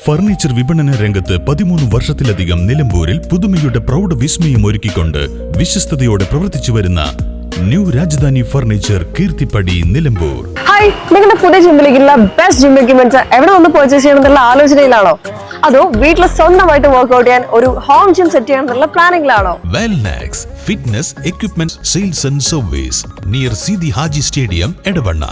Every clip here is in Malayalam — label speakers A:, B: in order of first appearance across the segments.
A: ഫർണിച്ചർ വിപണന രംഗത്ത് 13 വർഷത്തിലധികം നിലമ്പൂരിൽ പുതുമയുടെ പ്രൗഢ വിസ്മയം ഒരുക്കിക്കൊണ്ട് വിശ്വസ്തയോടെ പ്രവർത്തിച്ചു വരുന്ന new Rajadhani furniture Keerthippadi Nilambur.
B: Hi, നിങ്ങളുടെ പുതിയ ജിമ്മിലേക്കുള്ള ബെസ്റ്റ് ജിം എക്യുപ്മെന്റ്സ് എവിടെ വന്ന് പർച്ചേസ് ചെയ്യണമെന്നുള്ള ആലോചനയിലാണോ? അതോ വീട്ടിൽ സ്വന്തമായിട്ട് വർക്ക്ഔട്ട് ചെയ്യാൻ ഒരു ഹോം ജിം സെറ്റ് ചെയ്യാനുള്ള പ്ലാനിംഗിലാണോ?
A: Wellnex fitness equipment sales and service near Sidi Haji stadium Edavanna.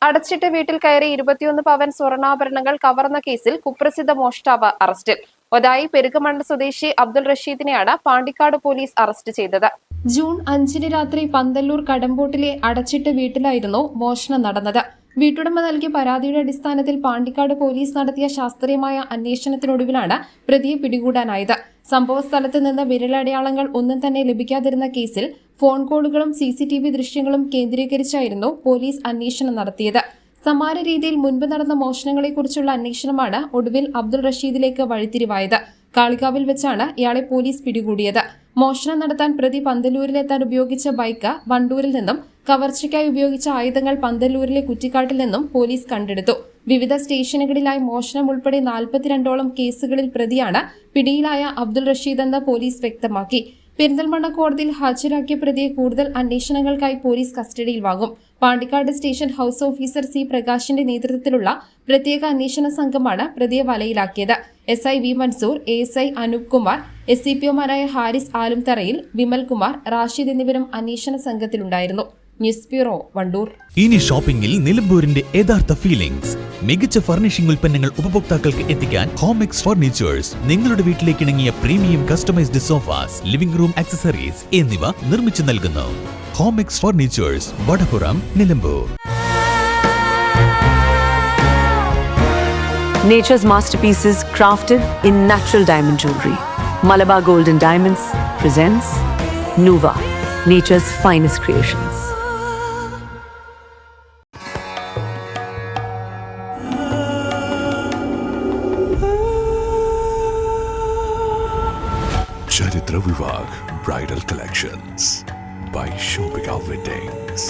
C: അടച്ചിട്ട് വീട്ടിൽ കയറി 21 പവൻ സ്വർണ്ണാഭരണങ്ങൾ കവർന്ന കേസിൽ കുപ്രസിദ്ധ മോഷ്ടാവ് അറസ്റ്റിൽ. ഒതായി പെരുകമണ്ണ സ്വദേശി അബ്ദുൾ റഷീദിനെയാണ് പാണ്ടിക്കാട് പോലീസ് അറസ്റ്റ് ചെയ്തത്. ജൂൺ 5 രാത്രി പന്തല്ലൂർ കടമ്പോട്ടിലെ അടച്ചിട്ട് വീട്ടിലായിരുന്നു മോഷണം നടന്നത്. വീട്ടുടമ നൽകിയ പരാതിയുടെ അടിസ്ഥാനത്തിൽ പാണ്ടിക്കാട് പോലീസ് നടത്തിയ ശാസ്ത്രീയമായ അന്വേഷണത്തിനൊടുവിലാണ് പ്രതിയെ പിടികൂടാനായത്. സംഭവ സ്ഥലത്ത് നിന്ന് വിരലടയാളങ്ങൾ ഒന്നും തന്നെ ലഭിക്കാതിരുന്ന കേസിൽ ഫോൺ കോളുകളും CCTV ദൃശ്യങ്ങളും കേന്ദ്രീകരിച്ചായിരുന്നു പോലീസ് അന്വേഷണം നടത്തിയത്. സമാന രീതിയിൽ മുൻപ് നടന്ന മോഷണങ്ങളെക്കുറിച്ചുള്ള അന്വേഷണമാണ് ഒടുവിൽ അബ്ദുൾ റഷീദിലേക്ക് വഴിത്തിരിവായത്. കാളികാവിൽ വെച്ചാണ് ഇയാളെ പോലീസ് പിടികൂടിയത്. മോഷണം നടത്താൻ പ്രതി പന്തല്ലൂരിലെത്താൻ ഉപയോഗിച്ച ബൈക്ക് വണ്ടൂരിൽ നിന്നും കവർച്ചയ്ക്കായി ഉപയോഗിച്ച ആയുധങ്ങൾ പന്തല്ലൂരിലെ കുറ്റിക്കാട്ടിൽ നിന്നും പോലീസ് കണ്ടെടുത്തു. വിവിധ സ്റ്റേഷനുകളിലായി മോഷണം ഉൾപ്പെടെ 42ഓളം കേസുകളിൽ പ്രതിയാണ് പിടിയിലായ അബ്ദുൾ റഷീദ് എന്ന് പോലീസ് വ്യക്തമാക്കി. പെരിന്തൽമണ്ണ കോടതിയിൽ ഹാജരാക്കിയ പ്രതിയെ കൂടുതൽ അന്വേഷണങ്ങൾക്കായി പോലീസ് കസ്റ്റഡിയിൽ വാങ്ങും. Pandikkad station house officer C പ്രകാശിന്റെ നേതൃത്വത്തിലുള്ള പ്രത്യേക അന്വേഷണ സംഘമാണ് പ്രതിയെ വലയിലാക്കിയത്. SI V Mansoor, ASI Anoop Kumar, SCPOമാരായ Haris ആലുംതറയിൽ, Vimal Kumar, Rashid എന്നിവരും അന്വേഷണ സംഘത്തിലുണ്ടായിരുന്നു. News bureau, Wandoor.
D: ഇനി ഷോപ്പിംഗിൽ നിലമ്പൂരിന്റെ യഥാർത്ഥ ഫീലിംഗ്സ്. മികച്ച ഫർണിഷിംഗ് ഉൽപ്പന്നങ്ങൾ ഉപഭോക്താക്കൾക്ക് എത്തിക്കാൻ ഹോമെക്സ് ഫർണിച്ചേഴ്സ് നിങ്ങളുടെ വീട്ടിലേക്ക് ഇണങ്ങിയ premium customised sofas, living room accessories എന്നിവ നിർമ്മിച്ചു നൽകുന്നു. Homex furnitures, Vadapuram, Nilambur.
E: Nature's masterpieces crafted in natural diamond jewelry. Malabar Gold and Diamonds presents Nuva, nature's finest creations.
F: Charitra Vivag Bridal Collections by Shobhika Weddings.